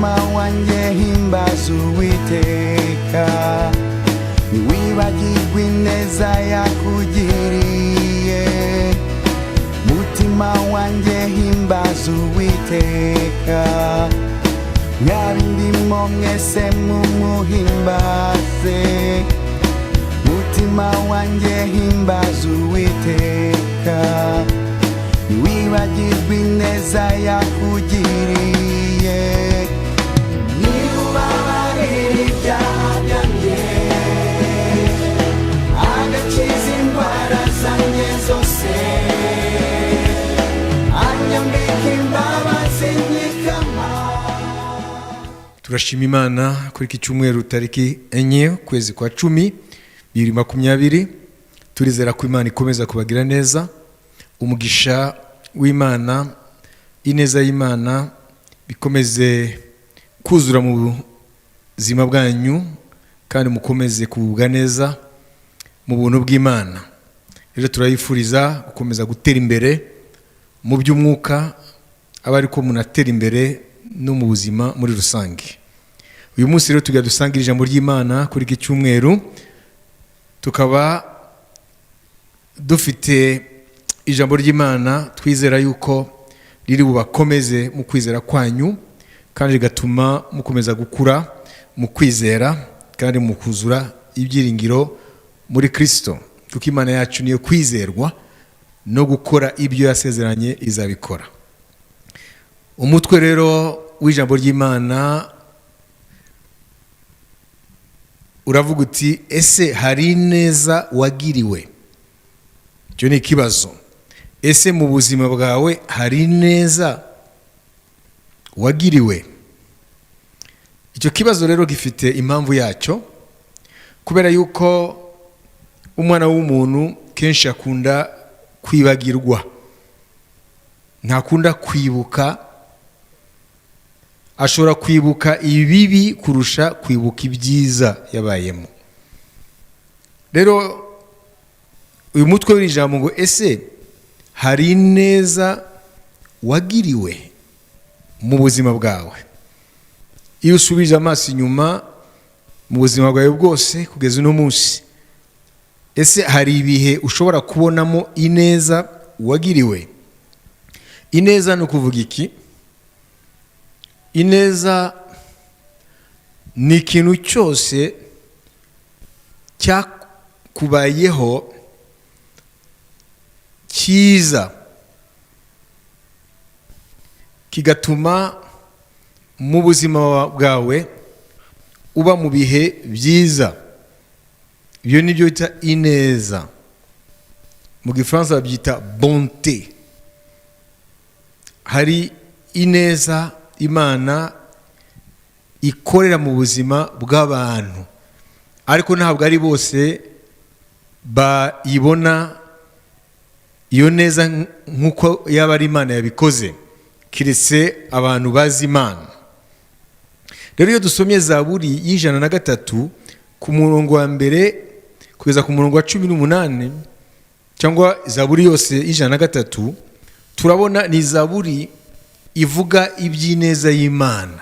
mutima wanjye himbaza Uwiteka, ntiwibagirwe ineza yakugiriye. Mutima wanjye himbaza Uwiteka, mwabindimo mwese mumuhimbaze. Mutima wanjye himbaza Uwiteka, ntiwibagirwe ineza yakugiriye. Nimubabarire ibyaha byanjye, agakiza indwara zanjye zose, anyambika imbabazi nyikama. Turashima Imana kuri iki cyumweru tariki 4 kwezi kwa 10 2020. Turizera ko Imana ikomeza kubagira neza, umugisha w'Imana, ineza y'Imana bikomeze kuzura mu buzima bwanyu, kandi mukomeze kuvuga neza mu buntu bw'Imana. Rero turayifuriza gukomeza gutera imbere mu by'umwuka, abari ko munatera imbere no mu buzima muri rusange. Uyu munsi rero tujya dusangira ijambo ry'Imana kuri iki cyumweru, tukaba dufite ijambo ry'Imana twizera yuko riri bubakomeze mu kwizera kwanyu, kandi rigatuma mukomeza gukura mu kwizera kandi mu kuzura ibyiringiro muri Kristo, kuko Imana yacu niyo kwizerwa no gukora ibyo yasezeranye izabikora. Umutwe rero w'ijambo ry'Imana uravuga uti, ese hari ineza wagiriwe? Icyo ni ikibazo. Ese mu buzima bwawe hari ineza wagiriwe? Icyo kibazo rero gifite impamvu yacyo, kubera yuko umwana w'umuntu kenshi akunda kwibagirwa, ntakunda kwibuka. Ashobora kwibuka ibibi kurusha kwibuka ibyiza yabayemo. Rero uyu mutwe w'ijambo ngo, ese hari ineza wagiriwe mu buzima bwawe? Iyo usubije amaso inyuma mu buzima bwawe bwose kugeza uno munsi, ese hari ibihe ushobora kubonamo ineza wagiriwe? Ineza ni ukuvuga iki? Ineza ni ikintu cyose cyakubayeho cyiza, kigatuma mu buzima bwawe uba mu bihe byiza. Ibyo ni byo bita ineza. Mu Gifaransa babyita bonté. Hari ineza Imana ikorera mu buzima bw'abantu, ariko ntabwo ari bose bayibona iyo neza nk'uko yaba ari Imana yabikoze, kiretse abantu bazi Imana. Rero iyo dusomye Zaburi y'103 ku murongo wa mbere kugeza ku murongo wa 18, cyangwa Zaburi yose y'103, turabona ni Zaburi ivuga iby'ineza y'Imana,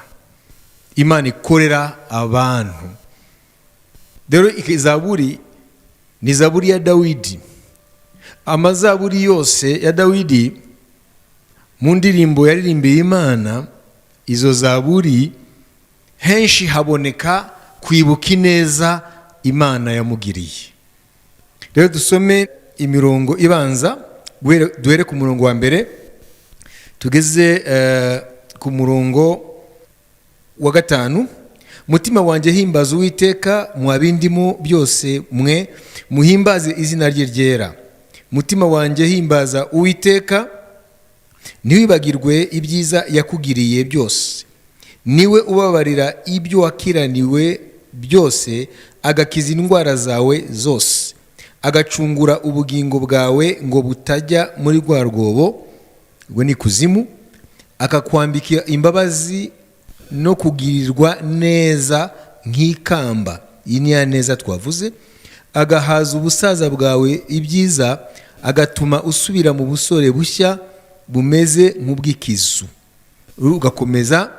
Imana ikorera abantu. Rero Zaburi ni Zaburi ya Dawidi. Amazaburi yose ya Dawidi mu ndirimbo yaririmbiye Imana, izo Zaburi henshi haboneka kwibuka ineza Imana yamugiriye. Rero dusome imirongo ibanza, duhere ku murongo wa mbere tugeze ku murongo wa 5. Mutima wanjye himbaza Uwiteka, mwabindimo byose mwe muhimbaze izina rye ryera. Mutima wanjye himbaza Uwiteka, ntiwibagirwe ibyiza yakugiriye byose. Niwe ubabarira ibyo wakiraniwe byose, agakiza indwara zawe zose, agacungura ubugingo bwawe ngo butajya muri rwa rwobo ngo ni kuzimu, akakwambika imbabazi no kugirirwa neza nk'ikamba. Iyi ni ya neza twavuze. Agahaza ubusaza bwawe ibyiza, agatuma usubira mu busore bushya bumeze nk'ubw'ikizu. Ugakomeza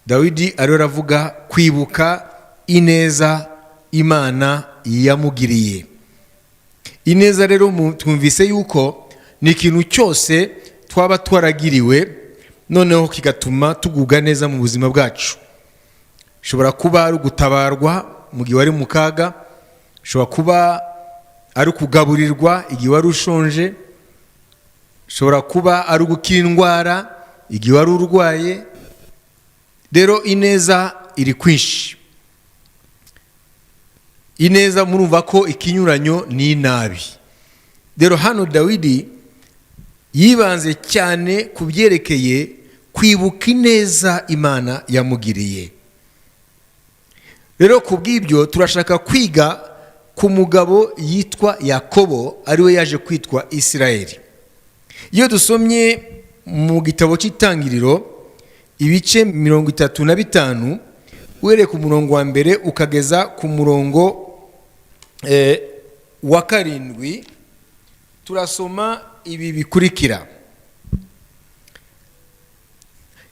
Dawidi ariho aravuga kwibuka ineza Imana yamugiriye. Ineza rero twumvise yuko ni ikintu cyose twaba twaragiriwe noneho kigatuma tugubwa neza mu buzima bwacu. Shobora kuba ari gutabarwa mu gihe wari mu kaga, shobora kuba ari kugaburirwa igihe wari ushonje, shobora kuba ari gukira indwara igihe wari urwaye. Rero ineza iri kwinshi. Ineza murumva ko ikinyuranyo ni inabi. Rero hano Dawidi yibanze cyane ku byerekeye kwibuka ineza Imana yamugiriye. Rero kubw'ibyo turashaka kwiga ku mugabo yitwa Yakobo, ariwe yaje kwitwa Isirayeli. Iyo dusomye mu gitabo cy'Itangiriro ibice 35 uhereye ku murongo wa mbere ukageza ku murongo wa 7, turasoma ibi bikurikira.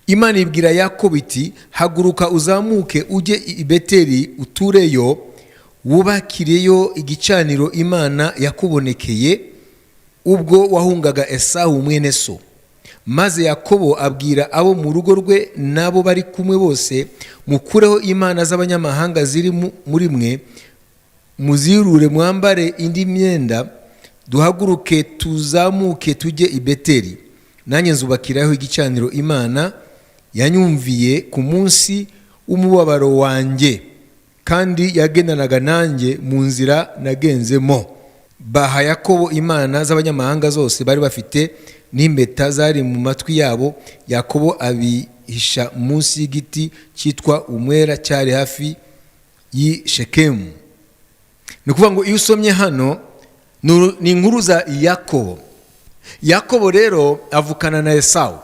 Imana ibwira Yakobo iti, haguruka uzamuke ujye i Beteli utureyo, wubakireyo igicaniro Imana yakubonekeye ubwo wahungaga Esawu mwene so. Maze Yakobo abwira abo mu rugo rwe nabo bari kumwe bose, mukureho imana z'abanyamahanga ziri muri mwe, muzirure mwambare indi myenda, duhaguruke tuzamuke tujye i Beteli. Nanjye nzubakiraho igicaniro Imana yanyumviye ku munsi w'umubabaro wanjye, kandi yagendanaga nanjye mu nzira nagenzemo. Baha Yakobo imana z'abanyamahanga zose bari bafite n'impeta zari mu matwi yabo. Yakobo abihisha munsi y'igiti cyitwa umwera cyari hafi y'i Shekemu. Ni ukuvuga ngo iyo usomye hano ni inkuru za Yakobo. Yakobo rero avukana na Esawu.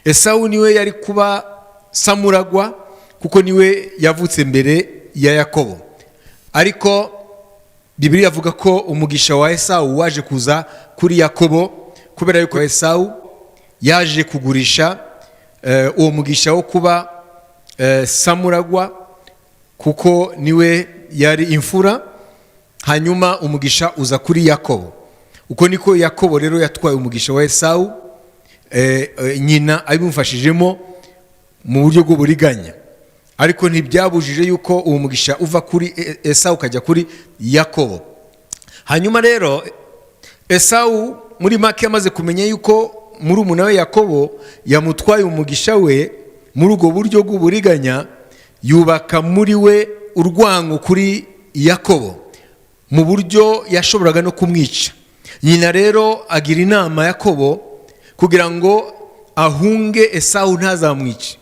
Esawu niwe yari kuba samuragwa kuko niwe yavutse mbere ya Yakobo. Ariko Bibiliya avuga ko umugisha wa Esawu waje kuza kuri Yakobo kubera yuko Esawu yaje kugurisha uwo mugisha wo kuba samuragwa kuko niwe yari imfura, hanyuma umugisha uza kuri Yakobo. Uko niko Yakobo rero yatwaye umugisha wa Esawu, nyina abimufashijemo mu buryo bw'uburiganya. Ariko ntibyabujije yuko uwo mugisha uva kuri Esawu ukajya kuri Yakobo. Hanyuma rero Esawu muri make amaze kumenya yuko murumuna we Yakobo yamutwaye umugisha we muri ubwo buryo bw'uburiganya, yubaka muri we urwango kuri Yakobo mu buryo yashoboraga no kumwica. Nyina rero agira inama Yakobo kugira ngo ahunge Esawu ntazamwice,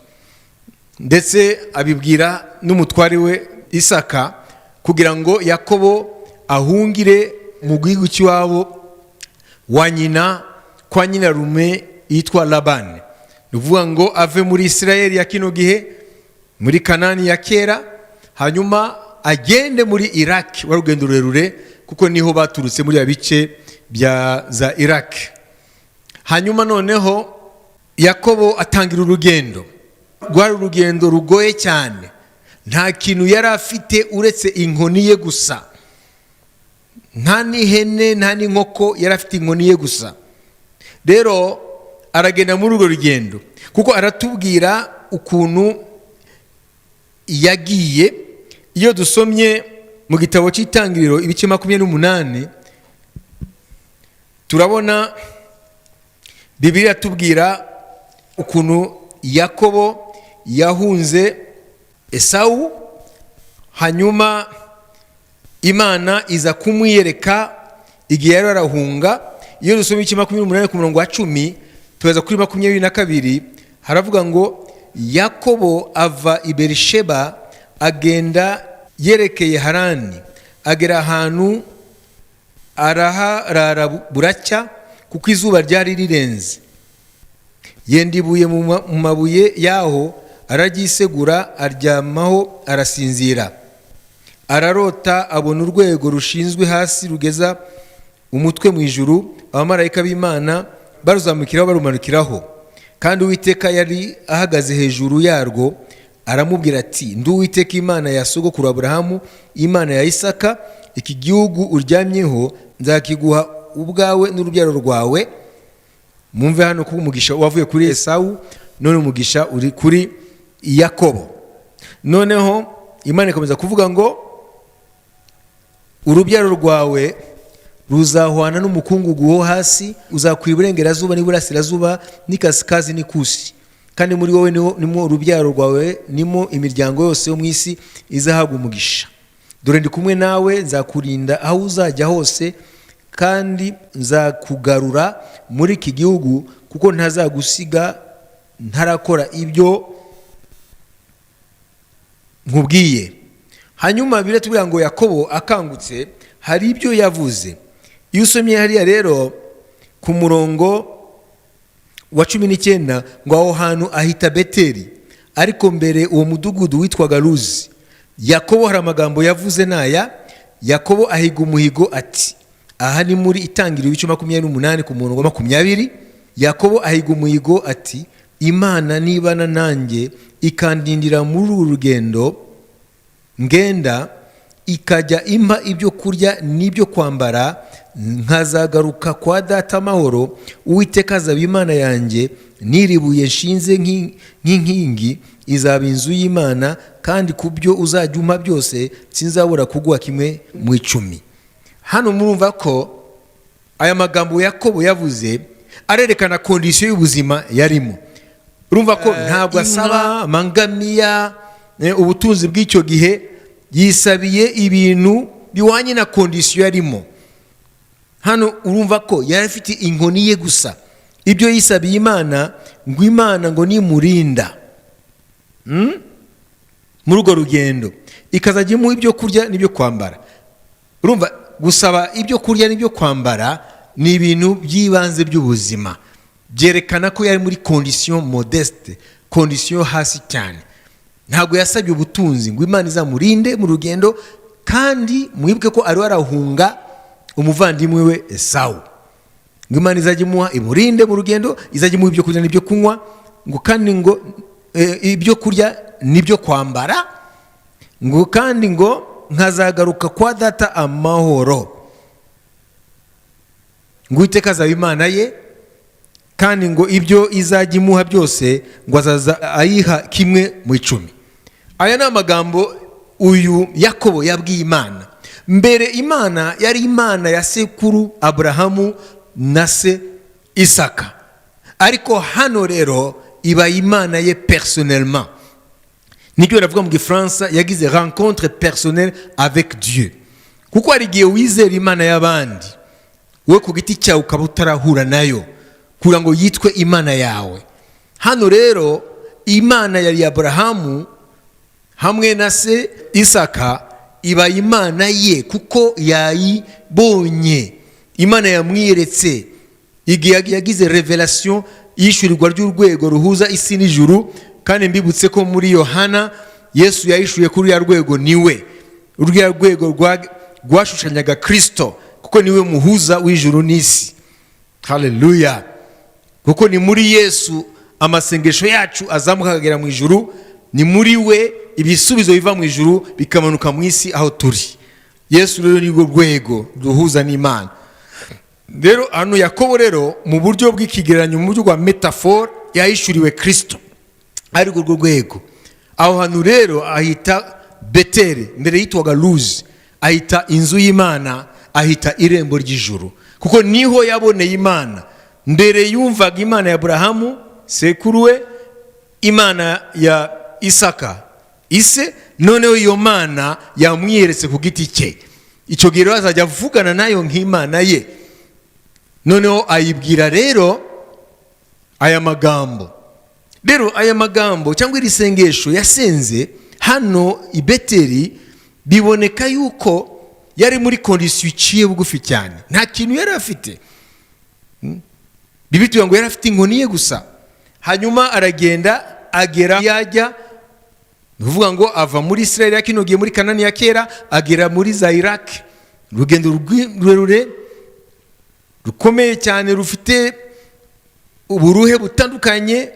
ndetse abibwira n'umutwari we Isaka kugira ngo Yakobo ahungire mu gihugu cy'iwabo wa nyina kwa nyina rume yitwa Labani. Ni ukuvuga ngo ave muri Isirayeli ya kino gihe, muri Kanani ya kera, hanyuma agende muri Iraq, warugendo rurerure kuko niho baturutse muri abice bya za Iraq. Hanyuma noneho Yakobo atangira urugendo. Rwari urugendo rugoye cyane, nta kintu yari afite uretse inkoni ye gusa, nta n'ihene nta n'inkoko, yari afite inkoni ye gusa. Rero aragenda muri urwo rugendo kuko aratubwira ukuntu yagiye. Iyo dusomye mu gitabo cy'Itangiriro ibice 28 turabona Bibiliya tubwira ukuntu Yakobo yahunze Esawu, hanyuma Imana iza kumwiyereka igihe yari arahunga. Iyo dusomye ibice 28 ku murongo wa 10 tuweza kuri 22 haravuga ngo Yakobo ava i Berisheba agenda yerekeye Harani, agera ahantu araharara buracya kuko izuba ryari rirenze. Yenda ibuye mu mabuye yaho araryisegura, aryamaho arasinzira. Ararota abona urwego rushinzwe hasi rugeza umutwe mu ijuru, abamarayika b'Imana baruzamukiraho barumanukiraho, kandi Uwiteka yari ahagaze hejuru yarwo aramubwira ati nduwiteka imana ya sogokuru Aburahamu, imana ya Isaka, iki gihugu uryamyeho nzakiguha ubwawe n'urubyaro rwawe. Mumve hano ko umugisha wavuye kuri Esawu, none umugisha uri kuri Yakobo. Noneho Imana ikomeza kuvuga ngo urubyaro rwawe ruzahwana n'umukungugu wo hasi, uzakwira iburengerazuba n'iburasirazuba n'ikasikazi n'ikusi, kandi muri wowe nimo urubyaro rwawe nimo imiryango yose yo mu isi izahabwa umugisha. Dore ndi kumwe nawe, nzakurinda aho uzajya hose, kandi nzakugarura muri iki gihugu, kuko ntazagusiga ntarakora ibyo nkubwiye. Hanyuma biratubwira ngo Yakobo akangutse hari ibyo yavuze. Iyo usomye hariya rero ku murongo wa 19 ngo aho hantu ahita Beteli, ariko mbere uwo mudugudu witwaga Luzi. Yakobo hari amagambo yavuze naya. Yakobo ahiga umuhigo ati, aha ni muri Itangiriro 28 ku murongo wa 20. Yakobo ahiga umuhigo ati, Imana nibana nanjye ikandindira muri uru rugendo ngenda, ikajya impa ibyo kurya n'ibyo kwambara, nkazagaruka kwa data amahoro, Uwiteka azaba Imana yanjye, niribuye nshinze nk'inkingi izaba inzu y'Imana, kandi ku byo uzajya umpa byose sinzabura kuguha kimwe mu 10. Hano murumva ko aya magambo Yakobo yavuze arerekana kondisiyo y'ubuzima yarimo. Urumva ko ntabwo asaba amangamiya, ubutunzi bw'icyo gihe, yisabiye ibintu biwanye na kondisiyo yarimo. Hano urumva ko yari afite inkoni ye gusa. Ibyo yisabiye Imana, ngo Imana ngo nimurinda muri urwo rugendo, ikazajya imuha ibyo kurya n'ibyo kwambara. Urumva gusaba ibyo kurya n'ibyo kwambara ni ibintu by'ibanze by'ubuzima, byerekana ko yari muri kondisiyo modeste, kondisiyo hasi cyane. Ntabwo yasabye ubutunzi ngo Imana izamurinde mu rugendo, kandi mwibuke ko ari arahunga umuvandimwe we Esawu, ngo Imana izajya imuha imurinde mu rugendo, izajya imuha ibyo kurya n'ibyo kunywa, ngo kandi ngo ibyo kurya n'ibyo kwambara, ngo kandi ngo nkazagaruka kwa data amahoro, ngo Uwiteka azaba Imana ye, kandi ngo ibyo izajya imuha byose ngo azaza ayiha kimwe mu 10. Aya ni amagambo uyu Yakobo yabwiye Imana. Mbere Imana yari Imana ya sekuru Aburahamu na se Isaka, ariko hano rero iba Imana ye personnellement. Nicyo baravuga mu Gifaransa, yagize rencontre personnelle avec Dieu. Kuko hari igihe wizera Imana y'abandi, we ku giti cyawe ukaba utarahura nayo kugira ngo yitwe Imana yawe. Hano rero Imana yari Aburahamu hamwe na se Isaka iba Imana ye, kuko yayibonye. Imana yamwiyeretse igihe yagize revelation yishurirwa ry'urwego ruhuza isi n'ijuru. Kandi mbibutse ko muri Yohana Yesu yayishuye kuri ya rwego niwe, urya rwego rwashushanyaga Kristo, kuko niwe muhuza w'ijuru n'isi. Haleluya! Kuko ni muri Yesu amasengesho yacu azamuka akagera mu ijuru, ni muri we ibisubizo biva mu ijuru bikamanuka mu isi aho turi. Yesu rero ni rwego duhuza n'Imana. Rero hano Yakobo rero mu buryo bw'ikigereranyo, mu buryo bwa metaphore, yahishuriwe Kristo ari urwo rwego. Aho hantu rero ahita Beteli, mbere yitwaga Luzi, ahita inzu y'Imana, ahita irembo ry'ijuru, kuko niho yaboneye Imana. Mbere yumvaga Imana ya Aburahamu sekuru we, Imana ya Isaka ise, noneho iyo Mana yamwiyeretse ku giti cye. Icyo gihe azajya avugana nayo nk'Imana ye. Noneho ayibwira rero aya magambo. Rero aya magambo cyangwa iri sengesho yasenze hano i Beteli, biboneka yuko yari muri kondisiyo iciye bugufi cyane, nta kintu yari afite. Bibituye ngo yari afite inkoni ye gusa. Hanyuma aragenda agera yajya, nuvuga ngo ava muri Israel ya kino gihe muri Kanani ya kera, agera muri za Iraq. Rugendo rurerure rukomeye cyane, rufite uburuhe butandukanye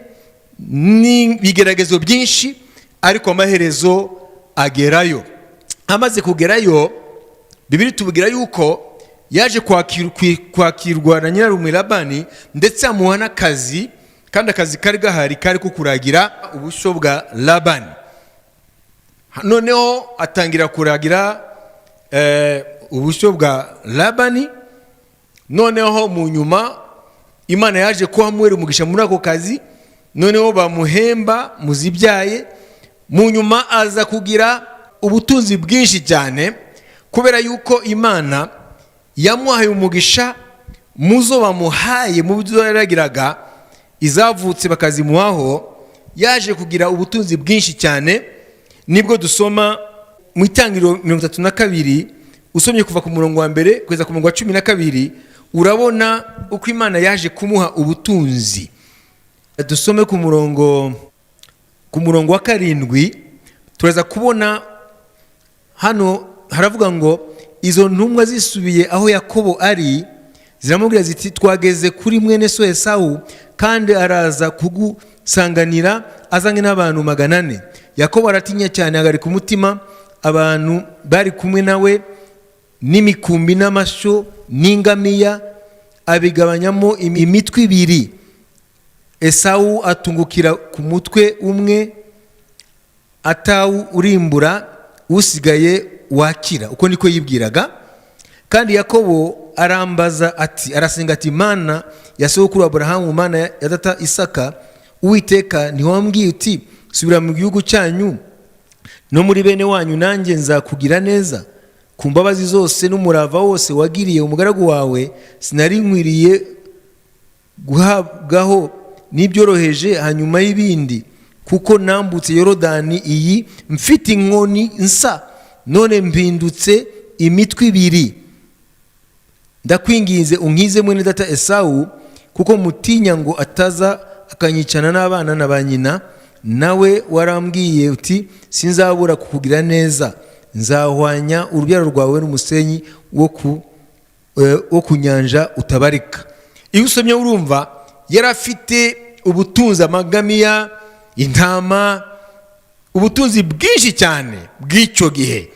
n'ibigeragezo byinshi, ariko amaherezo agerayo. Amaze kugerayo, Bibiri tubwira yuko yaje kwakirwa na nyirarume Labani, ndetse amuha n'akazi, kandi akazi kari gahari kari ko kuragira ubusho bwa Labani. Noneho atangira kuragira ubusho bwa Labani. Noneho mu nyuma Imana yaje kuhamuhera umugisha muri ako kazi. Noneho bamuhemba muzibyaye. Mu nyuma aza kugira ubutunzi bwinshi cyane, kubera yuko Imana yamuhaye umugisha muzo bamuhaye mu byo yaragiraga, izavutse bakazimuhaho. Yaje kugira ubutunzi bwinshi cyane. Nibwo dusoma mu Itangiriro 32, usomye kuva ku murongo wa mbere kugeza ku murongo wa 12, urabona uko Imana yaje kumuha ubutunzi. Dusome ku murongo wa 7, turaza kubona hano haravuga ngo izo ntumwa zisubiye aho Yakobo ari, ziramubwira ziti twageze kuri mwene so Esawu, kandi araza kugusanganira azanye n'abantu 400. Yakobo aratinya cyane, ahagarika umutima. Abantu bari kumwe nawe n'imikumbi n'amasho n'ingamiya abigabanyamo imitwe 2. Esawu atungukira ku mutwe umwe, atawu urimbura, usigaye wakira. Uko niko yibwiraga. Kandi Yakobo arambaza ati, arasenga ati, Mana ya sogokuru Aburahamu, Mana ya data Isaka, Uwiteka ntiwambwiye uti subira mu gihugu cyanyu no muri bene wanyu, nanjye nzakugira neza? Ku mbabazi zose n'umurava wose wagiriye umugaragu wawe, sinari nkwiriye guhabwaho n'ibyoroheje hanyuma y'ibindi, kuko nambutse Yorodani iyi mfite inkoni nsa, none mpindutse imitwe 2. Ndakwinginze unkize mwene data Esawu, kuko mutinya ngo ataza akanyicana n'abana na ba nyina. Nawe warambwiye uti sinzabura kukugira neza, nzahwanya urubyaro rwawe n'umusenyi wo ku nyanja utabarika. Iyo usomye urumva yarafite ubutunzi, amagamiya, intama, ubutunzi bwinshi cyane bw'icyo gihe.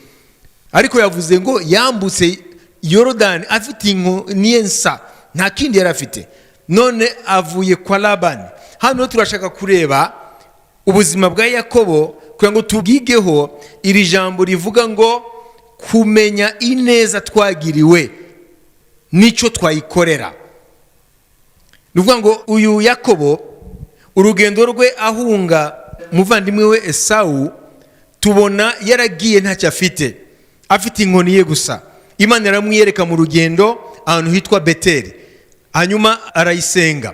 Ariko yavuze ngo yambutse Yorodani afite inkoni nsa, nta kindi yarafite. None avuye kwa Labani. Hano turashaka kureba ubuzima bwa Yakobo kugira ngo tubwigeho iri jambo rivuga ngo kumenya ineza twagiriwe nico twayikorera. Nuvuga ngo uyu Yakobo urugendo rwe ahunga muvandimwe we Esawu, tubona yaragiye ntacyo afite inkoni ye gusa. Imana yaramwiyereka mu rugendo ahantu hitwa Beteli, hanyuma arayisenga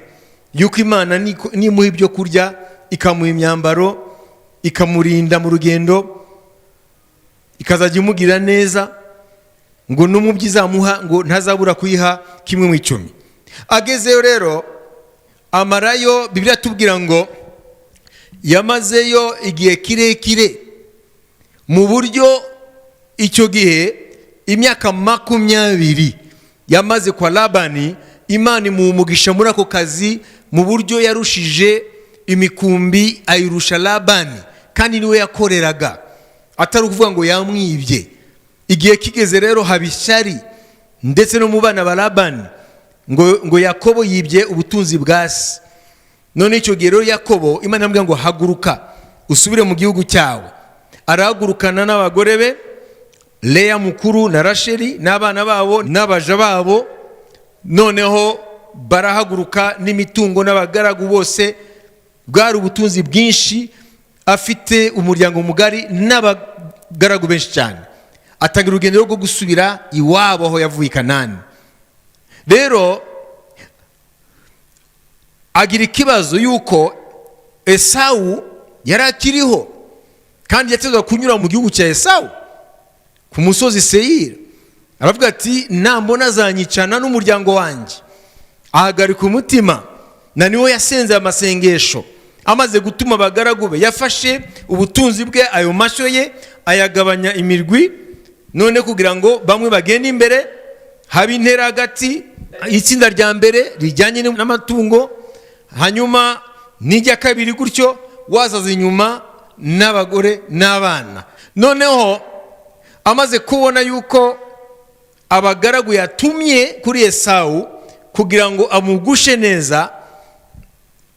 yuko Imana nimuha ibyo kurya, ikamuha imyambaro, ikamurinda mu rugendo, ikazajya imugirira neza, ngo n'umubyi izamuha ngo ntazabura kuyiha 1/10. Agezeyo rero amarayo, Biblia tubwira ngo yamazeyo igihe kirekire, mu buryo icyo gihe imyaka 20 yamaze kwa Labani. Imana imumugisha muri ako kazi mu buryo yarushije imikumbi ayirusha Labani, kandi niwe yakoreraga, atari ukuvuga ngo yamwibye. Igihe kigeze rero habishyari ndetse no mu bana ba Labani, ngo Yakobo yibye ubutunzi bwa se. None icyo gihe rero Yakobo, Imana yamubwira ngo haguruka usubire mu gihugu cyawe. Arahagurukana n'abagore be, Leya mukuru na Rasheli n'abana babo n'abaja babo. Noneho barahaguruka n'imitungo n'abagaragu bose. Bwari ubutunzi bwinshi, afite umuryango mugari n'abagaragu benshi cyane. Atangira urugendo rwo gusubira iwabo aho yavuye Kanani. Rero agira ikibazo yuko Esawu yarakiriho, kandi yatezwa kunyura mu gihugu cya Esawu ku musozi Seyira. Aravuga ati nambona azanyicana n'umuryango wanjye. Ahagarika umutima, na niwe yasenze amasengesho. Amaze gutuma abagaragu be, yafashe ubutunzi bwe, ayo mashyo ye ayagabanya imirwi, none kugira ngo bamwe bagende imbere, haba intera hagati. Itsinda rya mbere rijyanye n'amatungo, hanyuma n'ijya kabiri gutyo, wazaza inyuma n'abagore n'abana. Noneho amaze kubona yuko abagaragu yatumye kuri Esawu kugira ngo amugushe neza,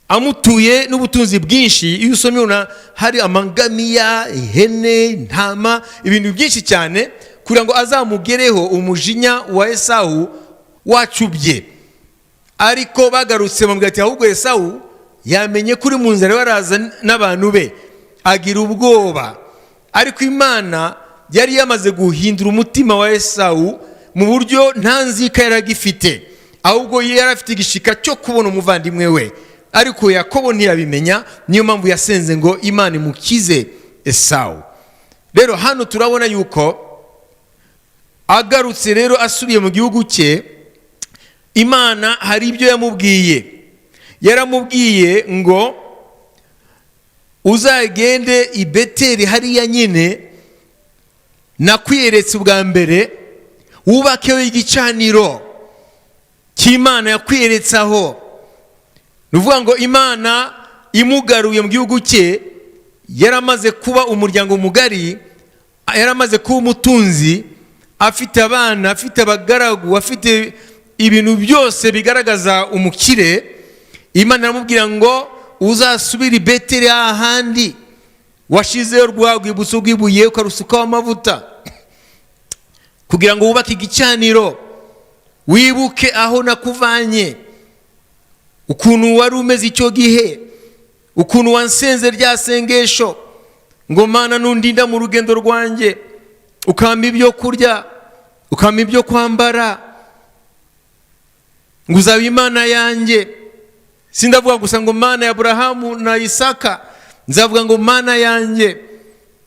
amutuye n'ubutunzi bwinshi. Iyo usomye hari amangamiya, ihene, intama, ibintu byinshi cyane kugira ngo azamugereho umujinya wa Esawu wacubye. Ariko bagarutse bamubwira ati ahubwo Esawu yamenye kuri mu nzira baraza n'abantu be, agira ubwoba. Ariko Imana yari yamaze guhindura umutima wa Esawu mu buryo nta nzika yaragifite, ahubwo yari afite igishika cyo kubona umuvandimwe we. Ariko Yakobo ntiyabimenya, niyo mpamvu yasenze ngo Imana imukize Esawu. Rero hano turabona yuko agarutse rero asubiye mu gihugu cye, Imana hari ibyo yamubwiye. Yaramubwiye ngo uzagende i Beteli hariya nyine nakwiyeretse ubwa mbere, wubakeho igicaniro cy'Imana yakwiyeretse aho. Nuvuga ngo Imana imugaruye mu gihugu cye, yaramaze kuba umuryango mugari, yaramaze kuba umutunzi, afite abana, afite abagaragu, afite ibintu byose bigaragaza umukire. Imana iramubwira ngo uzasubire i Beteli ahandi washizeyo rwa rwibutso rw'ibuye ukarusukaho amavuta, kugira ngo wubake igicaniro, wibuke aho nakuvanye, ukuntu wari umeze icyo gihe, ukuntu wansenze rya sengesho ngo Mana nundinda mu rugendo rwanjye, ukampa ibyo kurya, ukampa ibyo kwambara, ngo uzaba Imana yanjye. Sindavuga gusa ngo Mana ya Aburahamu na Isaka, nzavuga ngo Mana yanjye.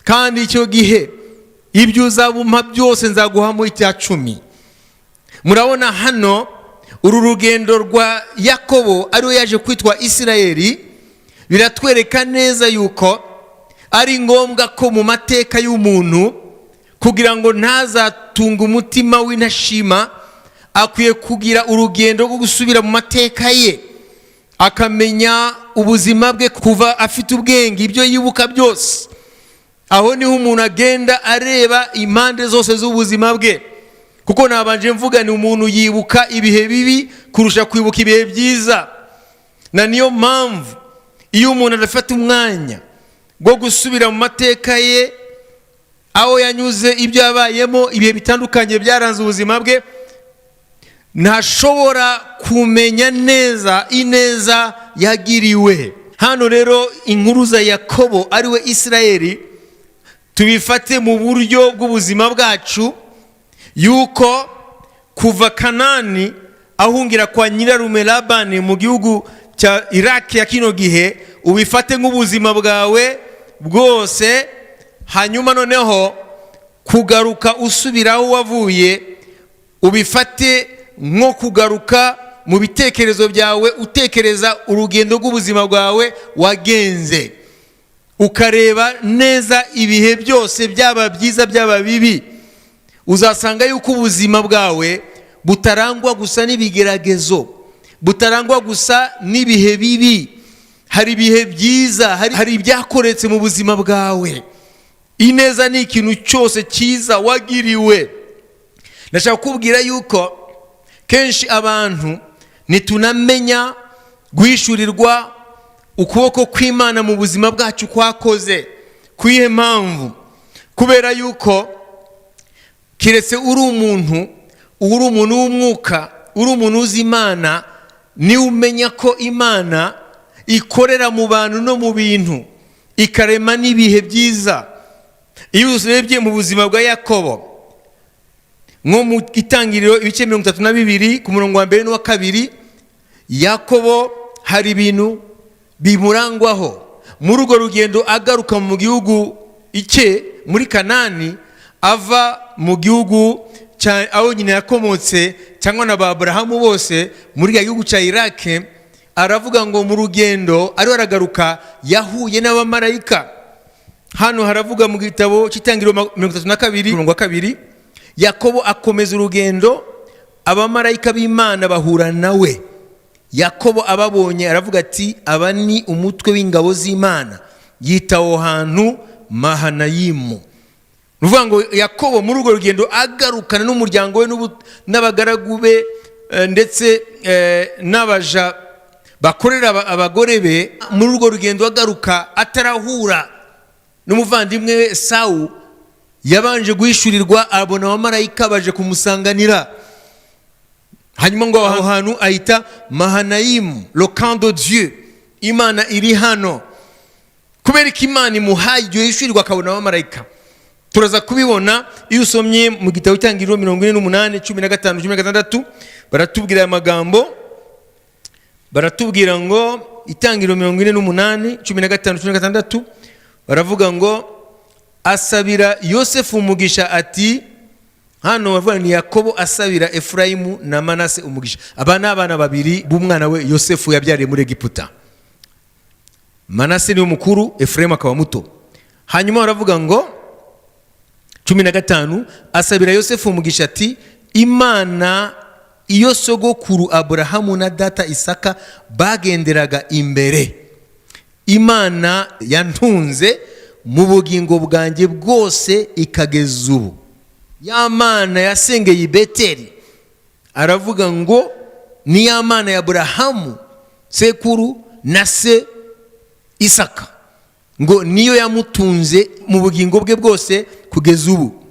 Kandi icyo gihe ibyo uzabumpa byose nzaguhamo icya 10. Murabona hano uru rugendo rwa Yakobo ariwe yaje kwitwa Isirayeli, biratwereka neza yuko ari ngombwa ko mu mateka y'umuntu, kugira ngo ntazatunga umutima w'intashima, akwiye kugira urugendo rwo gusubira mu mateka ye, akamenya ubuzima bwe kuva afite ubwenge, ibyo yibuka byose. Aho niho umuntu agenda areba impande zose z'ubuzima bwe, kuko nabanje mvuga ni umuntu yibuka ibihe bibi kurusha kwibuka ibihe byiza. Na niyo mpamvu iyo umuntu adafata umwanya bwo gusubira mu mateka ye, aho yanyuze, ibyo yabayemo, ibihe bitandukanye byaranze ubuzima bwe, ntashobora kumenya neza ineza yagiriwe. Hano rero inkuru za Yakobo ariwe Isirayeli tubifate mu buryo bw'ubuzima bwacu, yuko kuva Kanani ahungira kwa nyirarume Labani mu gihugu cya Iraq ya kino gihe, ubifate nk'ubuzima bwawe bwose. Hanyuma noneho kugaruka usubira aho wavuye, ubifate nko kugaruka mu bitekerezo byawe, utekereza urugendo rw'ubuzima bwawe wagenze, ukareba neza ibihe byose, byaba byiza byaba bibi. Uzasanga yuko ubuzima bwawe butarangwa gusa n'ibigeragezo, butarangwa gusa n'ibihe bibi. Hari ibihe byiza, hari ibyakoretse mu buzima bwawe. Ineza ni ikintu cyose cyiza wagiriwe. Ndashaka kubwira yuko kenshi abantu nitunamenya guhishurirwa ukuboko kw'Imana mu buzima bwacu kwakoze. Kuyihe mpamvu? Kubera yuko kiretse uri umuntu w'umwuka, uri umuntu uzi Imana, ni umenya ko Imana ikorera mu bantu no mu bintu, ikarema n'ibihe byiza. Iyo urebye mu buzima bwa Yakobo, nko mu Itangiriro ibice 32 ku murongo wa 1 n'uwa 2, Yakobo hari ibintu bimurangwaho muri urwo rugendo agaruka mu gihugu icye muri Kanani, ava mu gihugu aho nyine yakomotse cyangwa na Aburahamu bose muri ya gihugu cya Iraq. Aravuga ngo mu rugendo ariho aragaruka yahuye n'abamarayika. Hano haravuga mu gitabo cy'Itangiriro 32 murongo wa 2, Yakobo akomeza urugendo, abamarayika b'Imana bahura nawe. Yakobo ababonye aravuga ati aba ni umutwe w'ingabo z'Imana. yita aho hantu Mahanayimu. Nuvuga ngo Yakobo muri urwo rugendo agarukana n'umuryango we n'abagaragu be ndetse n'abaja bakorera abagore be, muri urwo rugendo agaruka atarahura n'umuvandimwe we Esawu, yabanje guhishurirwa abona abamarayika baje kumusanganira. Hanyuma ngo aho hantu ahita Mahanayimu, le camp de Dieu, Imana iri hano. Kubera ko Imana imuhaye iryo hishurirwa akabona abamarayika. Turaza kubibona iyo usomye mu gitabo cy'Itangiriro 48, 15, 16 baratubwira aya magambo. Baratubwira ngo Itangiriro 48, 15, 16 baravuga ngo asabira Yosefu umugisha ati, hano bavuga ni Yakobo asabira Efurayimu na Manase umugisha. Aba ni abana babiri b'umwana we Yosefu yabyariye muri Egiputa. Manase ni umukuru, Efurayimu akaba muto. Hanyuma baravuga ngo 15 asabira Yosefu umugisha ati, Imana iyo sogokuru Aburahamu na data Isaka bagenderaga imbere, Imana yantunze mu bugingo bwanjye bwose ikageza ubu. Ya Mana yasengeye i Beteli, aravuga ngo ni ya Mana ya Aburahamu sekuru na se Isaka, ngo niyo yamutunze mu bugingo bwe bwose kugeza ubu.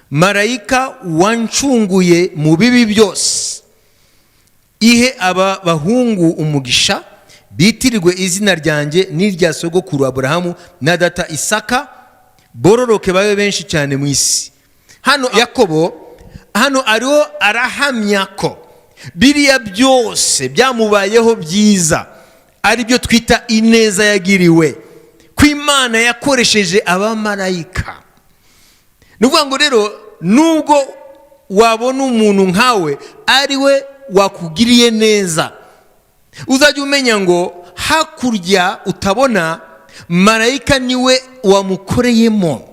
Marayika wancunguye mu bibi byose, ihe aba bahungu umugisha, bitirirwe izina ryanjye n'irya sogokuru Aburahamu na data Isaka, bororoke babe benshi cyane mu isi. Hano Yakobo hano ariho arahamya ko biriya byose byamubayeho byiza ari byo twita ineza yagiriwe, ko Imana yakoresheje abamarayika. Nuvuga ngo rero nubwo wabona umuntu nkawe ari we wakugiriye neza, uzajya umenya ngo hakurya utabona marayika niwe wamukoreyemo.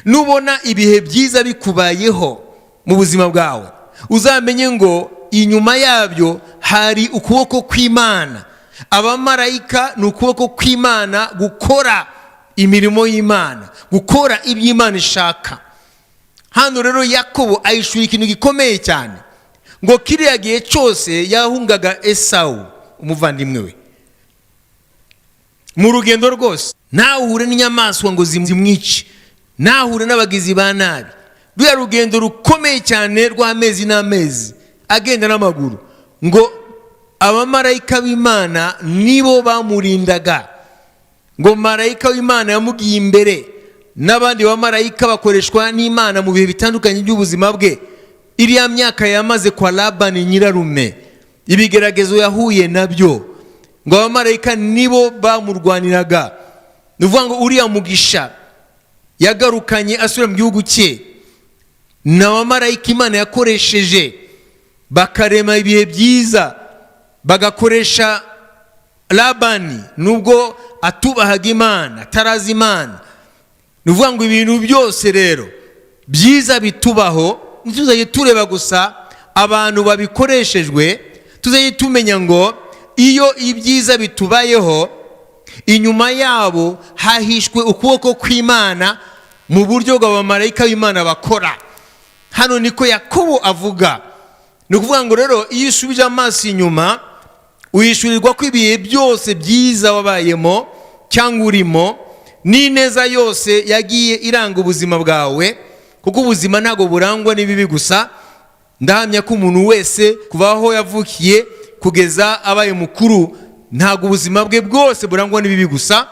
Nubona ibihe byiza bikubayeho mu buzima bwawe, uzamenye ngo inyuma yabyo hari ukuboko kw'Imana. Abamarayika ni ukuboko kw'Imana gukora imirimo y'Imana, gukora ibyo Imana ishaka. Hano rero Yakobo ayishura ikintu gikomeye cyane, ngo kiriya gihe cyose yahungaga Esawu umuvandimwe we mu rugendo rwose, ntahure n'inyamaswa ngo zimwice, ntahure n'abagizi ba nabi. Ruriya rugendo rukomeye cyane rw'amezi n'amezi agenda n'amaguru, ngo abamarayika b'Imana nibo bamurindaga. Ngo marayika w'Imana yamugiye imbere, n'abandi bamarayika bakoreshwa n'Imana mu bihe bitandukanye by'ubuzima bwe. Iriya myaka yamaze kwa Labani nyirarume, ibigeragezo yahuye nabyo, ngo abamarayika nibo bamurwaniraga. Nuvuga ngo uriya mugisha yagarukanye asubira mu gihugu cye, n'abamarayika Imana yakoresheje bakarema ibihe byiza, bagakoresha Labani nubwo atubahaga Imana, atarazi Imana. Nuvuga ngo ibintu byose rero byiza bitubaho, ntituzajye tureba gusa abantu babikoreshejwe, tuzajye tumenya ngo iyo ibyiza bitubayeho, inyuma yabo hahishwe ukuboko kw'Imana mu buryo bw'abamarayika b'Imana bakora. Hano niko Yakobo avuga. Ni ukuvuga ngo rero iyo usubije amaso inyuma, uhishurirwa ko ibihe byose byiza wabayemo cyangwa urimo, n'ineza yose yagiye iranga ubuzima bwawe, kuko ubuzima ntago burangwa n'ibibi gusa. Ndahamya ko umuntu wese kuva aho yavukiye kugeza abaye mukuru, ntago ubuzima bwe bwose burangwa n'ibibi gusa.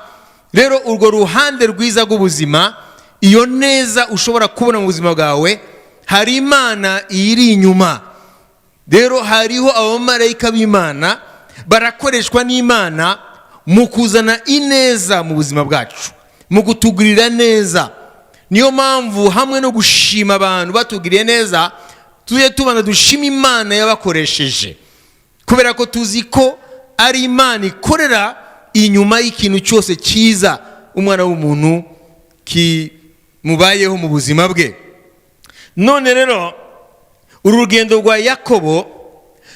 Rero urwo ruhande rwiza rw'ubuzima, iyo neza ushobora kubona mu buzima bwawe, hari Imana iri inyuma. Rero hariho abamarayika b'Imana barakoreshwa n'Imana mu kuzana ineza mu buzima bwacu, mu kutugirira neza. Niyo mpamvu hamwe no gushima abantu batugiriye neza, tujye tubana dushima Imana yabakoresheje, kubera ko tuzi ko ari Imana ikorera inyuma y'ikintu cyose cyiza umwana w'umuntu kimubayeho mu buzima bwe. None rero uru rugendo rwa Yakobo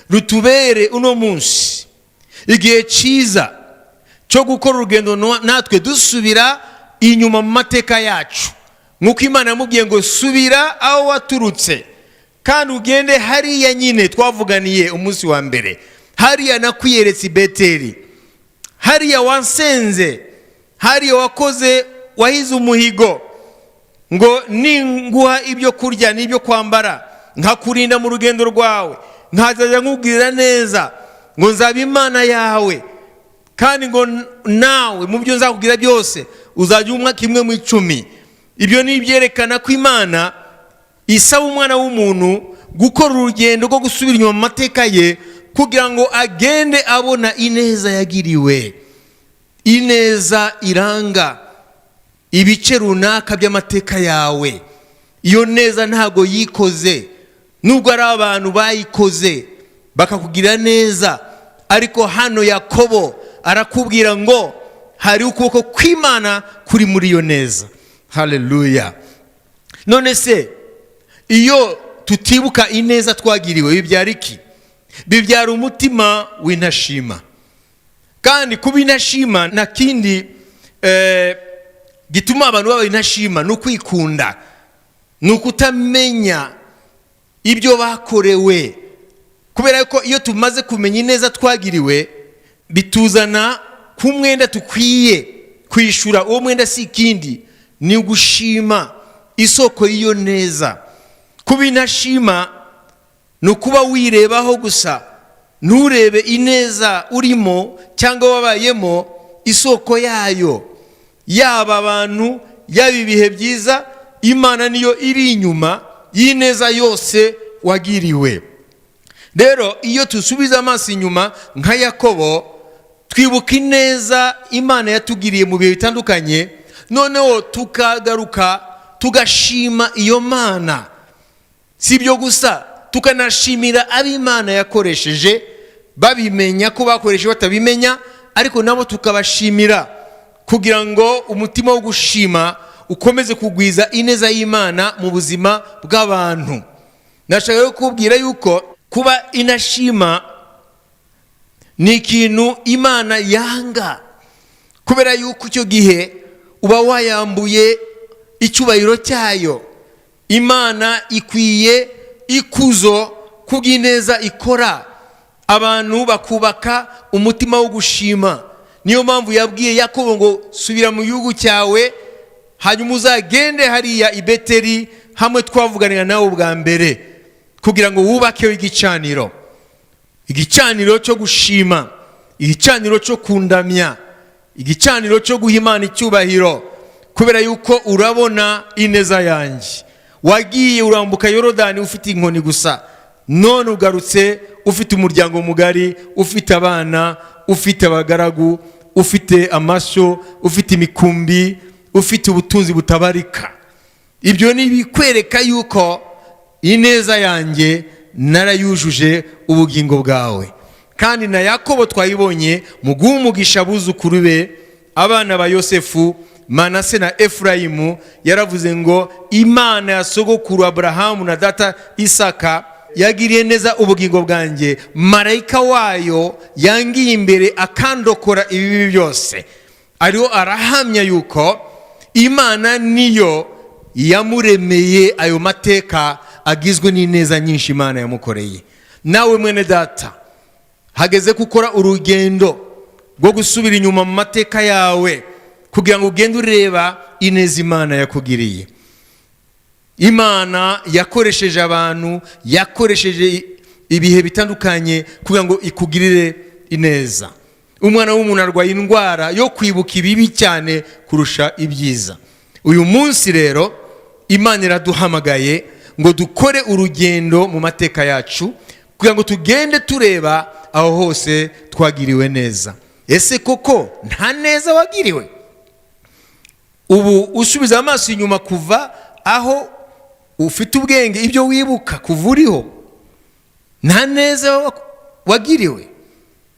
rutubere uno munsi igihe cyiza cyo gukora urugendo natwe dusubira inyuma mu mateka yacu, nk'uko Imana yamubwiye ngo subira aho waturutse kandi ugende hariya nyine twavuganiye umunsi wa mbere, hariya nakwiyeretse i Beteli, hariya wansenze, hariya wakoze wahize umuhigo, ngo ninguha ibyo kurya n'ibyo kwambara, nkakurinda mu rugendo rwawe, nkazajya nkubwirira neza, ngo nzaba Imana yawe, kandi ngo nawe mu byo nzakubwira byose uzajya umwa kimwe mu 10. Ibyo ni ibyerekana ko Imana isaba umwana w'umuntu gukora urugendo rwo gusubira inyuma mu mateka ye, kugira ngo agende abona ineza yagiriwe, ineza iranga ibice runaka by'amateka yawe. Iyo neza ntago yikoze, nubwo ari abantu bayikoze bakakugira neza, ariko hano Yakobo arakubwira ngo hari ukuboko kw'Imana kuri muri iyo neza. Haleluya. None se iyo tutibuka ineza twagiriwe bibyara iki? Bibyara umutima w'intashima. Kandi kuba intashima na kindi gituma abantu baba intashima no kwikunda, no kutamenya ibyo bakorewe. Kubera ko iyo tumaze kumenya ineza twagiriwe, bituzana kumwenda tukwiye kwishura. Uwo mwenda si ikindi, ni ugushima isoko y'iyo neza. Kuba intashima no kuba wirebaho gusa, nturebe ineza urimo cyangwa wabayemo isoko yayo. Yaba abantu, yaba ibihe byiza, Imana niyo iri inyuma y'ineza yose wagiriwe. Rero iyo tusubiza amaso inyuma nka Yakobo, twibuka ineza Imana yatugiriye mu bihe bitandukanye, noneho tukagaruka tugashima iyo Mana. Si ibyo gusa, tukanashimira ab'Imana yakoresheje, babimenya ko bakoresheje batabimenya, ariko nabo tukabashimira, kugira ngo umutima wo gushima ukomeze kugwiza ineza y'Imana mu buzima bw'abantu. Nashaka kubwira yuko kuba inashima ni ikintu Imana yanga, kubera yuko icyo gihe uba wayambuye icyubahiro cyayo. Imana ikwiye ikuzo kubw'ineza ikora, abantu bakubaka umutima wo gushima. Niyo mpamvu yabwiye Yakobo ngo subira mu gihugu cyawe, hanyuma uzagende hariya i Beteli hamwe twavuganira nawe bwa mbere, kugira ngo wubakeho igicaniro, igicaniro cyo gushima, igicaniro cyo kundamya, igicaniro cyo guha Imana icyubahiro. Kubera yuko urabona ineza yanjye, wagiye urambuka Yorodani ufite inkoni gusa, none ugarutse ufite umuryango mugari, ufite abana, ufite abagaragu, ufite amashyo, ufite imikumbi, ufite ubutunzi butabarika. Ibyo ni bikwereka yuko ineza yanjye narayujuje ubugingo bwawe. Kandi na Yakobo twayibonye mu guha umugisha abuzukuru be, abana ba Yosefu, Manase na Efurayimu. Yaravuze ngo Imana ya sogokuru Abrahamu na data Isaka yagiriye neza ubugingo bwanjye, marayika wayo yangiye imbere akandokora ibibi byose. Ariho arahamya yuko Imana niyo yamuremeye ayo mateka agizwe n'ineza nyinshi Imana yamukoreye. Nawe mwene data, hageze gukora urugendo rwo gusubira inyuma mu mateka yawe, kugira ngo ugende ureba ineza Imana yakugiriye. Imana yakoresheje abantu, yakoresheje ibihe bitandukanye kugira ngo ikugirire ineza. Umwana w'umuntu arwaye indwara yo kwibuka ibibi cyane kurusha ibyiza. Uyu munsi rero Imana iraduhamagaye ngo dukore urugendo mu mateka yacu, kugira ngo tugende tureba aho hose twagiriwe neza. Ese koko nta neza wagiriwe? Ubu usubiza amaso inyuma kuva aho ufite ubwenge, ibyo wibuka kuva uriho, nta neza wagiriwe?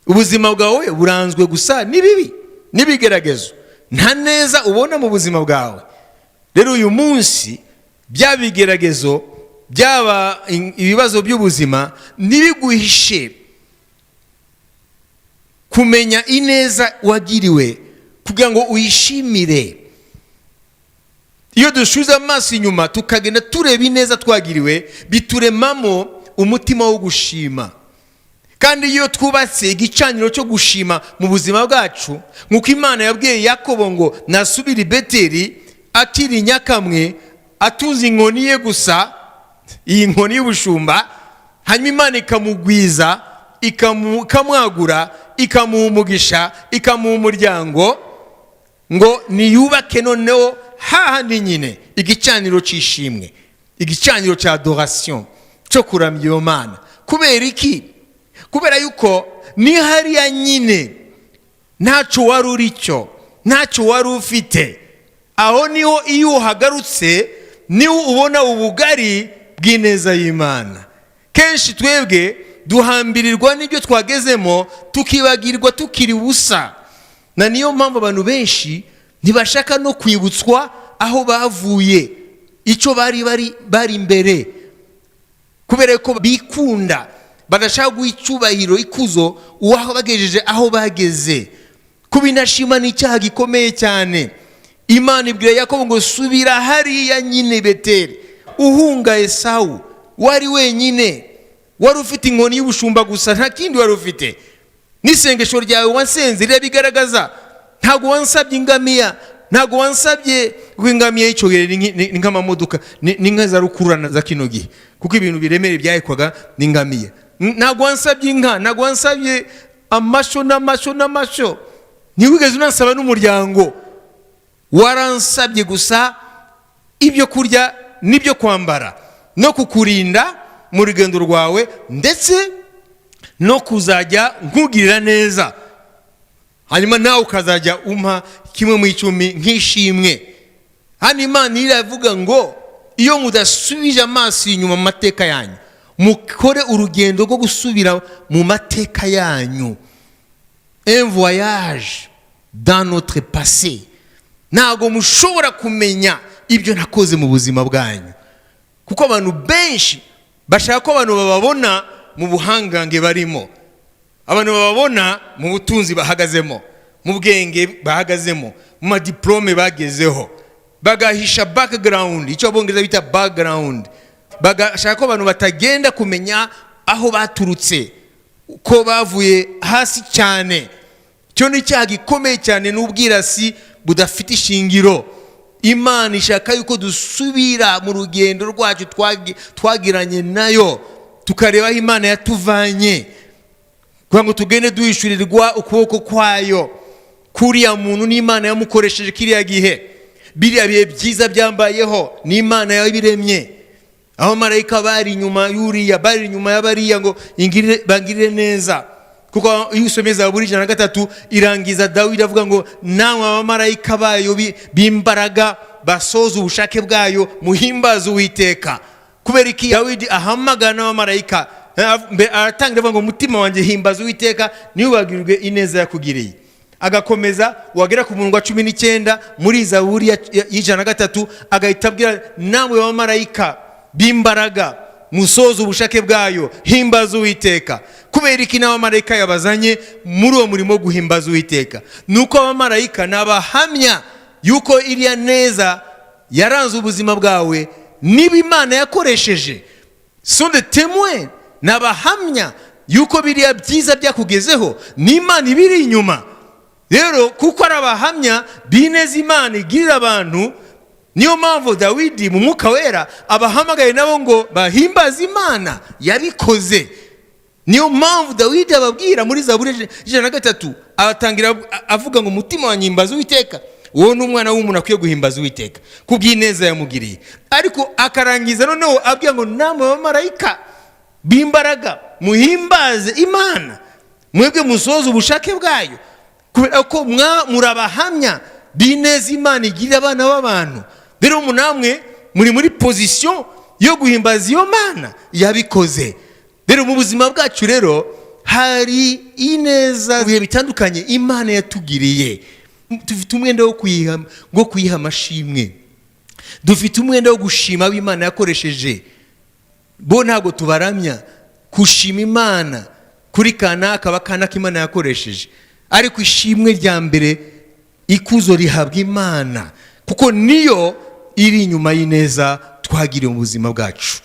Ubuzima bwawe buranzwe gusa n'ibibi n'ibigeragezo, nta neza ubona mu buzima bwawe. Rero uyu munsi bya bigeragezo, byaba ibibazo by'ubuzima, ntibiguhishe kumenya ineza wagiriwe kugira ngo uyishimire. Iyo dushuze amaso inyuma tukagenda tureba ineza twagiriwe, bituremamo umutima wo gushima. Kandi iyo twubatse igicaniro cyo gushima mu buzima bwacu, nkuko Imana yabwiye Yakobo ngo nasubire i Beteli akiri nyakamwe atuze inkoni ye gusa, iyi nkoni y'ubushumba, hanyuma Imana ikamugwiza, ikamwagura, ikamuha umugisha, ikamuha umuryango, ngo niyubake noneho hahandi nyine igicaniro cy'ishimwe, igicaniro cya adoration cyo kuramya iyo Mana. Kubera iki? Kubera yuko ni hariya nyine ntacyo wari uricyo, ntacyo wari ufite, aho niho iyo uhagarutse niho ubona ubugari bw'ineza y'Imana. Kenshi twebwe duhambirirwa n'ibyo twagezemo tukibagirwa tukiri ubusa, na niyo mpamvu abantu benshi ntibashaka no kwibutswa aho bavuye, icyo bari imbere, kubera ko bikunda, badashaka guha icyubahiro, ikuzo uwaho bagejeje aho bageze. Kubinashima ni icyaha gikomeye cyane. Imana ibwira Yakobo ngo subira hariya nyine Beteli, uhunga Esawu, wari wenyine, wari ufite inkoni y'ubushumba gusa, nta kindi wari ufite. N'isengesho ryawe wansenze rirabigaragaza. Ntago wansabye ingamiya, ntago wansabye ingamiya y'icogere ni nk'amamodoka, ni nka za rukururana za kino gihe, kuko ibintu biremere byahekwaga n'ingamiya. Ntago wansabye inka, ntago wansabye amasho, ntiwigeze unansaba n'umuryango. Waransabye gusa ibyo kurya n'ibyo kwambara, no kukurinda mu rugendo rwawe, ndetse no kuzajya nkugirira neza, hanyuma nawe ukazajya umpa kimwe mu icumi nk'ishimwe. Hano Imana iravuga ngo iyo mudasubije amaso inyuma mu mateka yanyu, mukore urugendo rwo gusubira mu mateka yanyu, un voyage dans notre passé. Ntago mushobora kumenya ibyo nakoze mu buzima bwanyu, kuko abantu benshi bashaka ko abantu bababona mu buhangange barimo, abantu bababona mu butunzi bahagazemo, mu bwenge bahagazemo, mu madiplome bagezeho, bagahisha background, icyo abongereza bita background. Bagashaka ko abantu batagenda kumenya aho baturutse, ko bavuye hasi cyane. Cyo ni icyaha gikomeye cyane n'ubwirasi budafite ishingiro. Imana ishaka yuko dusubira mu rugendo rwacu twagiranye nayo, tukareba aho Imana yatuvanye, kugira ngo tugende duhishurirwa ukuboko kwayo. Kuriya muntu n'Imana yamukoresheje kiriya gihe, biriya bihe byiza byambayeho n'Imana yabiremye. Aho marayika bari inyuma y'uriya, bari inyuma y'abariya ngo bangirire neza, kuko iyo usomye Zaburi 103 irangiza Dawidi avuga ngo namwe abamarayika bayo b'imbaraga basoza ubushake bwayo muhimbaza Uwiteka. Kubera iki Dawidi ahamagana abamarayika, aratangira avuga ngo umutima wanjye himbaza Uwiteka, niwibagirwe ineza yakugiriye. Agakomeza wagera ku murongo wa 19 muri Zaburi ya 103 agahita abwira namwe abamarayika b'imbaraga musoza ubushake bwayo himbaza Uwiteka. Kubera iki n'abamarayika yabazanye muri uwo murimo guhimbaza Uwiteka? Nuko abamarayika nabahamya yuko iriya neza yaranze ubuzima bwawe niba Imana yakoresheje. Sont des témoins, nabahamya yuko biriya byiza byakugezeho n'Imana ibiri inyuma. Rero kuko arabahamya bineza Imana igirira abantu, niyo mpamvu Dawidi mu mwuka wera abahamagaye nabo ngo bahimbaze Imana yabikoze. Niyo mpamvu Dawidi ababwira muri Zaburi 103 abatangira avuga ngo umutima wanjye himbaza Uwiteka. Uwo n'umwana w'umuntu akwiye guhimbaza Uwiteka kubw'ineza yamugiriye. Ariko akarangiza noneho abwira ngo namwe abamarayika b'imbaraga muhimbaze Imana, mwebwe musoza ubushake bwayo, kubera ko murabahamya bineza Imana igirira abana b'abantu. Rero namwe muri position yo guhimbaza iyo Mana yabikoze. Rero mu buzima bwacu rero hari ineza bihe bitandukanye Imana yatugiriye. Dufite umwenda wo kuyiha amashimwe, dufite umwenda wo gushima w'Imana yakoresheje. Bo ntago tubaramya, kushima Imana kuri kanaka bakana Imana yakoresheje. ariko ishimwe rya mbere ikuzo rihabwa Imana kuko niyo iri inyuma y'ineza twagiriye mu buzima bwacu.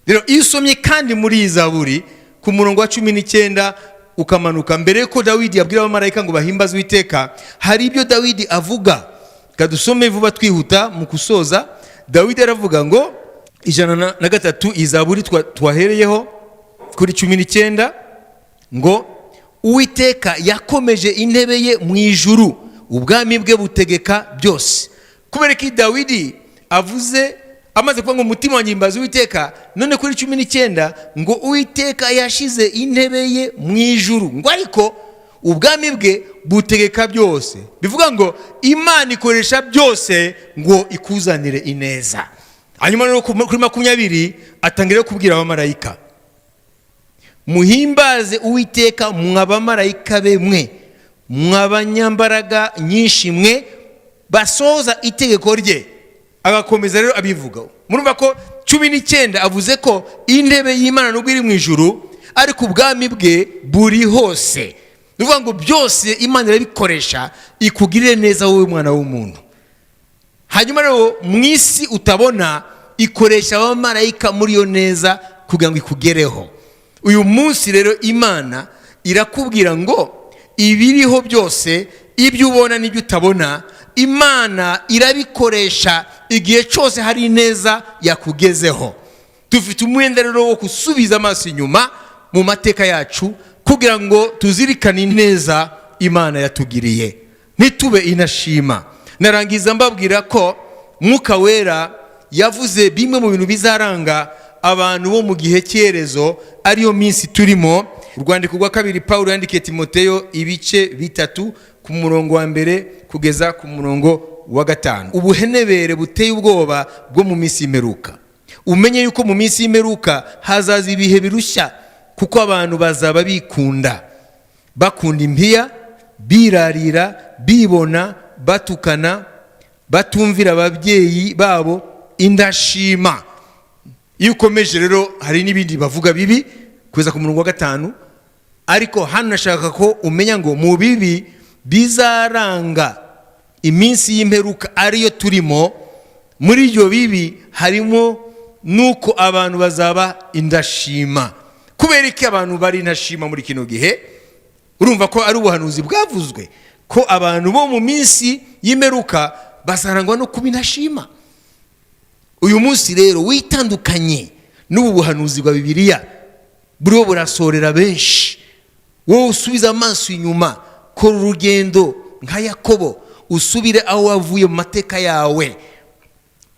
Rero iyo usomye kandi muri iyi Zaburi ku murongo wa 19 ukamanuka, mbere ko Dawidi yabwira abamarayika ngo bahimbaze Uwiteka, hari ibyo Dawidi avuga. Kadusome vuba twihuta mu kusoza. Dawidi aravuga ngo 103 Izaburi twahereyeho kuri 19 ngo Uwiteka yakomeje intebe ye mu ijuru, ubwami bwe butegeka byose. Kubera ko Dawidi avuze amaze kuvuga ngo umutima wanjye himbaza Uwiteka, none kuri 19 ngo Uwiteka yashize intebe ye mu ijuru, ngo ariko ubwami bwe butegeka byose. Bivuga ngo Imana ikoresha byose ngo ikuzanire ineza. Hanyuma rero kuri 20 atangira kubwira abamarayika, muhimbaze Uwiteka mwabamarayika be mwe, mwabanyambaraga nyinshi mwe basoza itegeko rye. Agakomeza rero abivuga. Murumva ko 19 avuze ko intebe y'Imana nubwo iri mu ijuru ariko ubwami bwe buri hose. Bivuga ngo byose Imana irabikoresha ikugirire neza wowe mwana w'umuntu. Hanyuma rero mu isi utabona ikoresha abamarayika muri yo neza kugira ngo ikugereho. Uyu munsi rero Imana irakubwira ngo ibiriho byose, ibyo ubona n'ibyo utabona, Imana irabikoresha igihe cyose hari neza yakugezeho. Dufite umwenda rero wo gusubiza amaso inyuma mu mateka yacu kugira ngo tuzirikane neza Imana yatugiriye, ntitube inashima. Narangiza mbabwira ko Mwuka Wera yavuze bimwe mu bintu bizaranga abantu bo mu gihe cyerezo ariyo minsi turimo. Urwandiko rwa 2 Paulo yandikiye Timoteyo ibice 3 ku murongo wa 1 kugeza ku murongo wa 5. Ubuhenebere buteye ubwoba bwo mu minsi y'imperuka. Umenye yuko mu minsi y'imperuka hazaza ibihe birushya, kuko abantu bazaba bikunda, bakunda impiya, birarira, bibona, batukana, batumvira ababyeyi babo, indashima. Iyo ukomeje rero hari n'ibindi bavuga bibi kweza ku murongo wa 5, ariko hano nashaka ko umenya ngo mu bibi bizaranga iminsi y'imperuka ariyo turimo, muri iryo bibi harimo nuko abantu bazaba indashima. Kubera iki abantu bari indashima muri kino gihe? Urumva ko ari ubuhanuzi bwavuzwe ko abantu bo mu minsi y'imperuka bazarangwa no kuba indashima. Uyu munsi rero witandukanye n'ubu buhanuzi bwa Bibiliya, buriho burasorera benshi. Wowe usubiza amaso inyuma, kora urugendo nka Yakobo, usubire aho wavuye mu mateka yawe,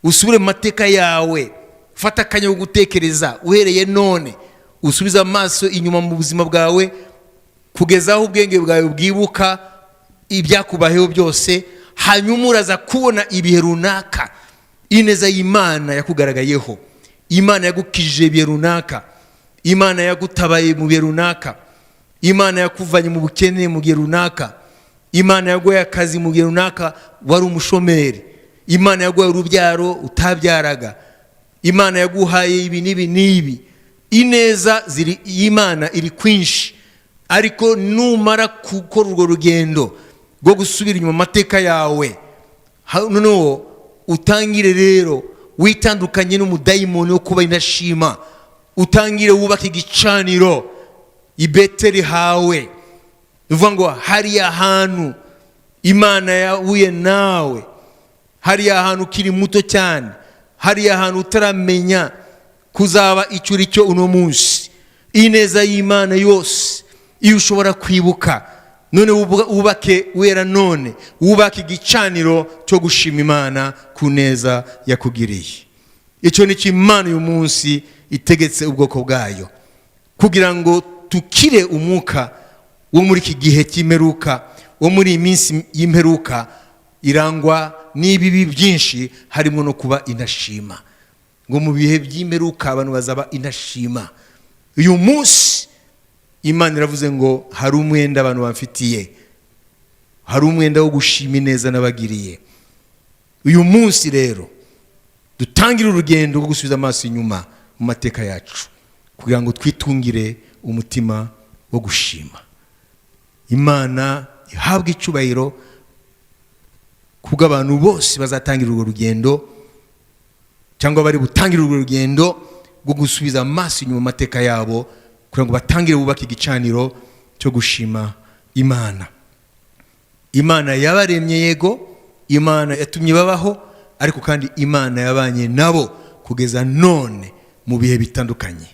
usubire mu mateka yawe, fata akanya ko gutekereza uhereye none, usubiza amaso inyuma mu buzima bwawe kugeza aho ubwenge bwawe bwibuka ibyakubayeho byose. Hanyuma uraza kubona ibihe runaka ineza y'Imana yakugaragayeho, Imana yagukije ibihe runaka, Imana yagutabaye mu bihe runaka, Imana yakuvanye mu bukene mu gihe runaka, Imana yaguhaye akazi mu gihe runaka wari umushomeri, Imana yaguhaye urubyaro utabyaraga, Imana yaguhaye ibi n'ibi n'ibi. Ineza y'Imana iri kwinshi, ariko numara gukora urwo rugendo rwo gusubira inyuma mateka yawe, noneho utangire rero witandukanye n'umudayimoni wo kuba indashima. Utangire wubake igicaniro i Beteli hawe, uvuga ngo hari ahantu Imana yahuye nawe, hari ahantu ukiri muto cyane, hari ahantu utaramenya kuzaba icyo uri cyo uno munsi. Ineza y'Imana yose iyo ushobora kwibuka, none wubake wera, none wubake igicaniro cyo gushima Imana ku neza yakugiriye. Icyo ni cyo Imana uyu munsi itegetse ubwoko bwayo, kugira ngo tukire umwuka wo muri iki gihe cy'imperuka, wo muri iyi minsi y'imperuka irangwa n'ibibi byinshi, harimo no kuba indashima. Ngo mu bihe by'imperuka abantu bazaba indashima. Uyu munsi Imana iravuze ngo hari umwenda abantu bamfitiye, hari umwenda wo gushima neza nabagiriye. Uyu munsi rero dutangire urugendo rwo gusubiza amaso inyuma mu mateka yacu kugira ngo twitungire umutima wo gushima. Imana ihabwa icubahiro kubwo abantu bose bazatangira urwo rugendo cyangwa bari butangira urwo rugendo rwo gusubiza amaso inyuma amateka yabo kugira ngo batangire bubaka igicaniro cyo gushima Imana. Imana yabaremye yego, Imana yatumye babaho, ariko kandi Imana yabanye nabo kugeza none mu bihe bitandukanye,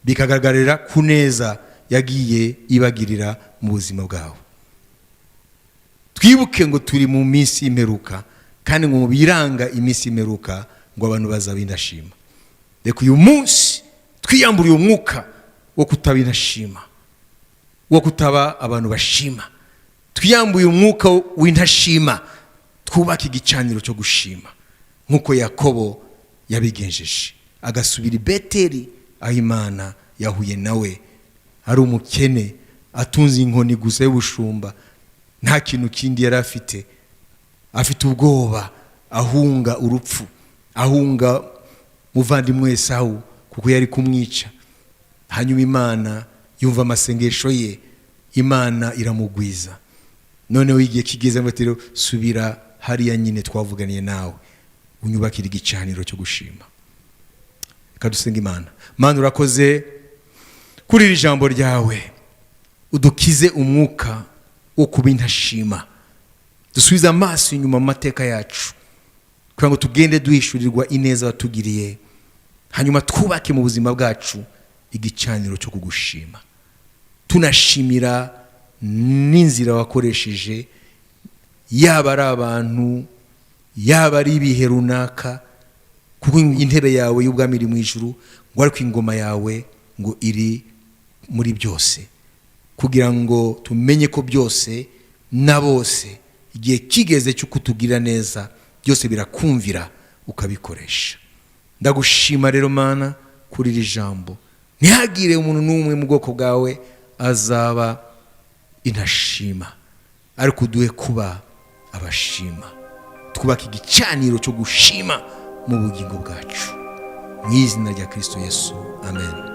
bikagaragarira ku neza yagiye ibagirira mu buzima bwabo. Twibuke ngo turi mu minsi y'imperuka, kandi ngo mu biranga iminsi y'imperuka ngo abantu bazabindashima. Reka uyu munsi twiyambure uyu mwuka wo kutabindashima, wo kutaba abantu bashima. Twiyambuye umwuka w'intashima, twubake igicaniro cyo gushima nkuko Yakobo yabigenjeje, agasubira i Beteli aho Imana yahuye nawe ari umukene, atunze inkoni gusa y'ubushumba, nta kintu kindi yari afite. Afite ubwoba, ahunga urupfu, ahunga muvandimwe Esawu kuko yari kumwica. Hanyuma Imana yumva amasengesho ye, Imana iramugwiza. Noneho igihe kigeze ngo rero subira hariya nyine twavuganiye nawe, unyubakira igicaniro cyo gushima. Kadusenga Imana. Mana, urakoze kuri iri jambo ryawe, udukize umwuka wo kuba intashima, dusubize amaso inyuma mu mateka yacu kugira ngo tugende duhishurirwa ineza watugiriye, hanyuma twubake mu buzima bwacu igicaniro cyo kugushima, tunashimira n'inzira wakoresheje, yaba ari abantu, yaba ari ibihe runaka, kuko intebe yawe y'ubwami iri mu ijuru, ngo ariko ingoma yawe ngo iri muri byose, kugira ngo tumenye ko byose na bose igihe kigeze cyo kutugira neza byose birakumvira ukabikoresha. Ndagushima rero Mana kuri iri jambo, ntihagire umuntu n'umwe mu bwoko bwawe azaba intashima, ariko duhe kuba abashima, twubaka igicaniro cyo gushima mu bugingo bwacu, mu izina rya Kristo Yesu, amen.